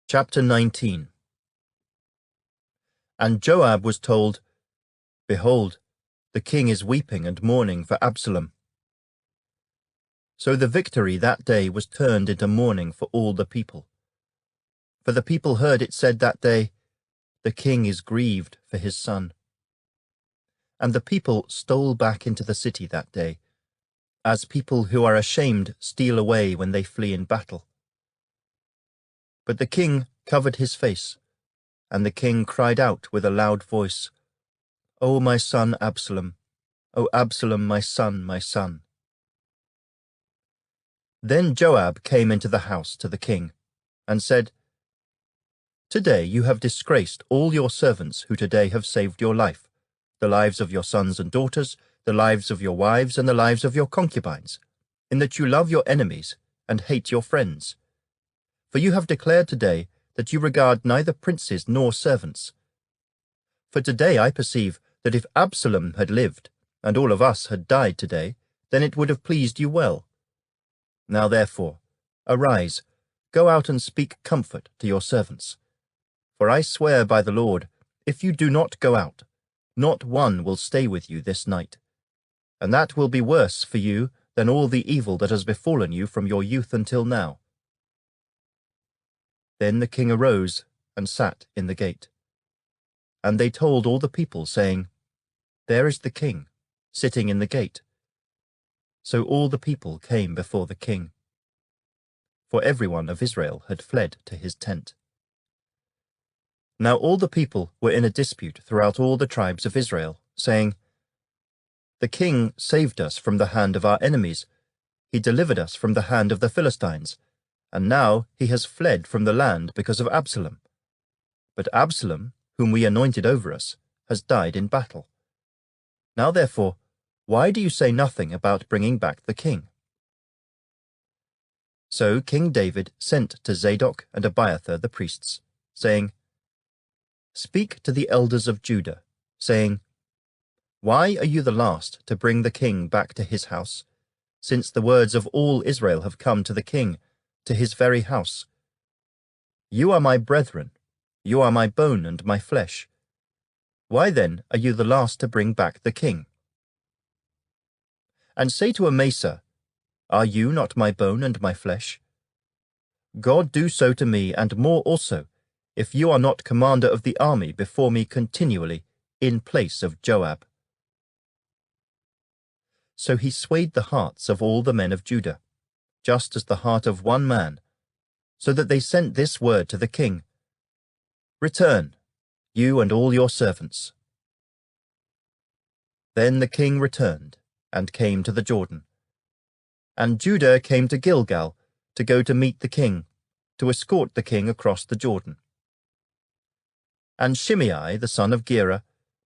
Chapter 19. And Joab was told, Behold, the king is weeping and mourning for Absalom. So the victory that day was turned into mourning for all the people. For the people heard it said that day, The king is grieved for his son. And the people stole back into the city that day, as people who are ashamed steal away when they flee in battle. But the king covered his face, and the king cried out with a loud voice, O my son Absalom, O Absalom, my son, my son. Then Joab came into the house to the king, and said, Today you have disgraced all your servants who today have saved your life, the lives of your sons and daughters, the lives of your wives, and the lives of your concubines, in that you love your enemies and hate your friends. For you have declared today that you regard neither princes nor servants. For today I perceive that if Absalom had lived, and all of us had died today, then it would have pleased you well. Now therefore, arise, go out and speak comfort to your servants. For I swear by the Lord, if you do not go out, not one will stay with you this night. And that will be worse for you than all the evil that has befallen you from your youth until now. Then the king arose and sat in the gate. And they told all the people, saying, There is the king, sitting in the gate. So all the people came before the king. For everyone of Israel had fled to his tent. Now all the people were in a dispute throughout all the tribes of Israel, saying, The king saved us from the hand of our enemies. He delivered us from the hand of the Philistines. And now he has fled from the land because of Absalom. But Absalom, whom we anointed over us, has died in battle. Now therefore, why do you say nothing about bringing back the king? So King David sent to Zadok and Abiathar the priests, saying, Speak to the elders of Judah, saying, Why are you the last to bring the king back to his house, since the words of all Israel have come to the king, to his very house? You are my brethren, you are my bone and my flesh. Why then are you the last to bring back the king? And say to Amasa, Are you not my bone and my flesh? God do so to me, and more also, if you are not commander of the army before me continually, in place of Joab. So he swayed the hearts of all the men of Judah, just as the heart of one man, so that they sent this word to the king, Return, you and all your servants. Then the king returned, and came to the Jordan. And Judah came to Gilgal to go to meet the king, to escort the king across the Jordan. And Shimei the son of Gera,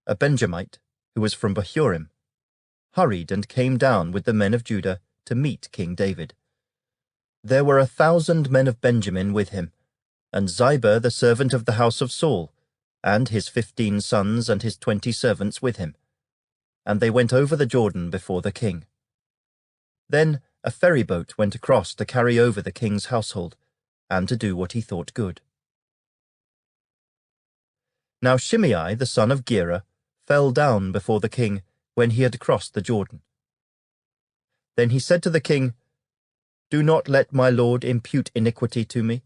a Benjamite, who was from Bahurim, hurried and came down with the men of Judah to meet King David. There were 1,000 men of Benjamin with him, and Ziba the servant of the house of Saul, and his 15 sons and his 20 servants with him. And they went over the Jordan before the king. Then a ferryboat went across to carry over the king's household, and to do what he thought good. Now Shimei the son of Gera fell down before the king when he had crossed the Jordan. Then he said to the king, Do not let my lord impute iniquity to me,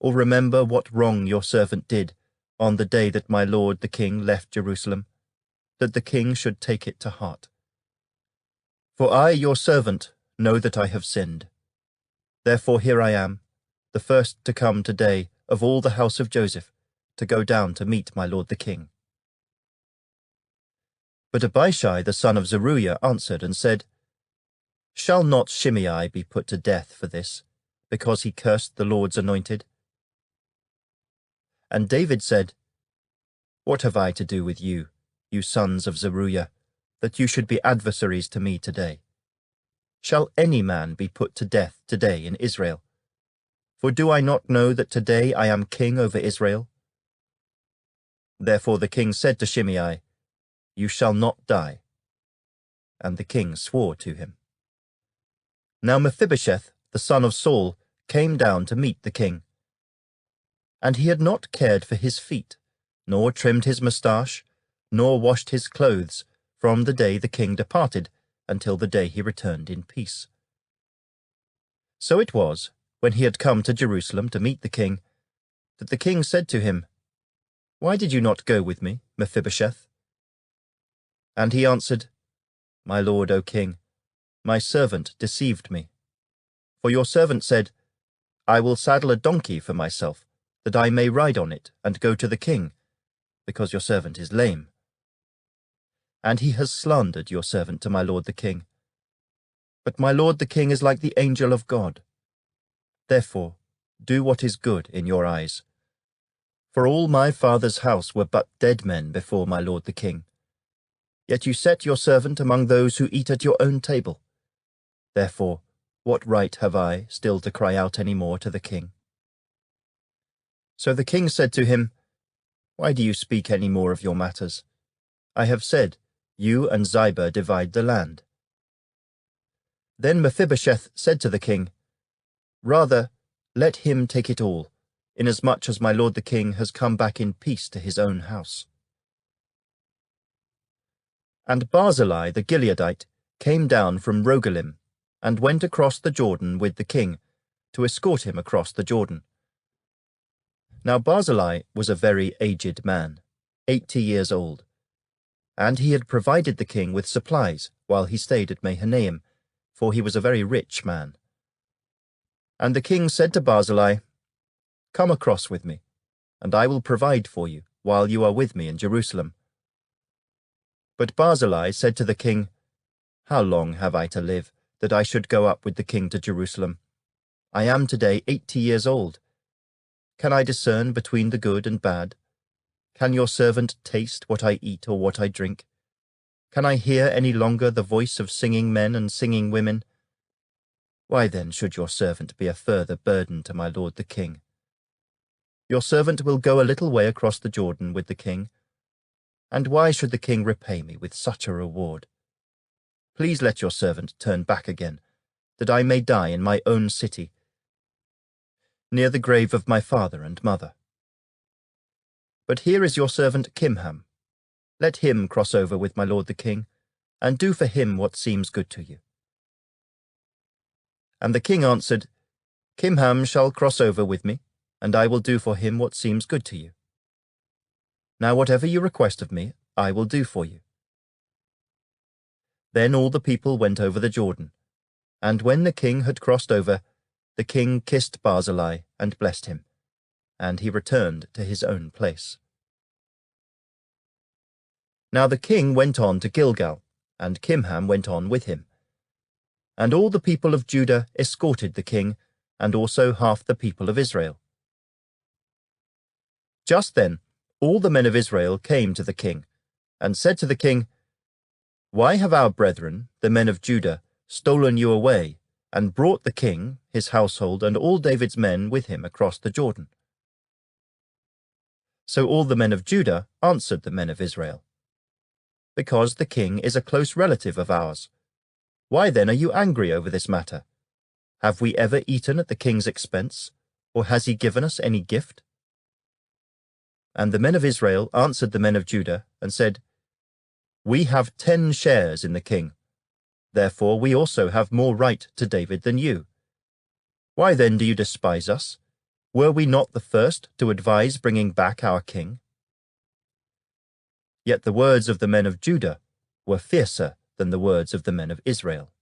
or remember what wrong your servant did on the day that my lord the king left Jerusalem, that the king should take it to heart. For I, your servant, know that I have sinned. Therefore here I am, the first to come today of all the house of Joseph, to go down to meet my lord the king. But Abishai the son of Zeruiah answered and said, Shall not Shimei be put to death for this, because he cursed the Lord's anointed? And David said, What have I to do with you, you sons of Zeruiah, that you should be adversaries to me today? Shall any man be put to death today in Israel? For do I not know that today I am king over Israel? Therefore the king said to Shimei, You shall not die. And the king swore to him. Now Mephibosheth, the son of Saul, came down to meet the king. And he had not cared for his feet, nor trimmed his moustache, nor washed his clothes, from the day the king departed until the day he returned in peace. So it was, when he had come to Jerusalem to meet the king, that the king said to him, "Why did you not go with me, Mephibosheth?" And he answered, "My lord, O king, my servant deceived me. For your servant said, I will saddle a donkey for myself, that I may ride on it and go to the king, because your servant is lame. And he has slandered your servant to my lord the king. But my lord the king is like the angel of God. Therefore, do what is good in your eyes. For all my father's house were but dead men before my lord the king. Yet you set your servant among those who eat at your own table. Therefore, what right have I still to cry out any more to the king?" So the king said to him, "Why do you speak any more of your matters? I have said, you and Ziba divide the land." Then Mephibosheth said to the king, "Rather, let him take it all, inasmuch as my lord the king has come back in peace to his own house." And Barzillai the Gileadite came down from Rogelim, and went across the Jordan with the king, to escort him across the Jordan. Now Barzillai was a very aged man, 80 years old, and he had provided the king with supplies while he stayed at Mahanaim, for he was a very rich man. And the king said to Barzillai, "Come across with me, and I will provide for you while you are with me in Jerusalem." But Barzillai said to the king, "How long have I to live, that I should go up with the king to Jerusalem? I am today 80 years old. Can I discern between the good and bad? Can your servant taste what I eat or what I drink? Can I hear any longer the voice of singing men and singing women? Why then should your servant be a further burden to my lord the king? Your servant will go a little way across the Jordan with the king, and why should the king repay me with such a reward? Please let your servant turn back again, that I may die in my own city, near the grave of my father and mother. But here is your servant Kimham. Let him cross over with my lord the king, and do for him what seems good to you." And the king answered, "Kimham shall cross over with me, and I will do for him what seems good to you. Now whatever you request of me, I will do for you." Then all the people went over the Jordan, and when the king had crossed over, the king kissed Barzillai and blessed him, and he returned to his own place. Now the king went on to Gilgal, and Kimham went on with him. And all the people of Judah escorted the king, and also half the people of Israel. Just then all the men of Israel came to the king, and said to the king, "Why have our brethren, the men of Judah, stolen you away, and brought the king, his household, and all David's men with him across the Jordan?" So all the men of Judah answered the men of Israel, "Because the king is a close relative of ours. Why then are you angry over this matter? Have we ever eaten at the king's expense, or has he given us any gift?" And the men of Israel answered the men of Judah, and said, "We have 10 shares in the king. Therefore we also have more right to David than you. Why then do you despise us? Were we not the first to advise bringing back our king?" Yet the words of the men of Judah were fiercer than the words of the men of Israel.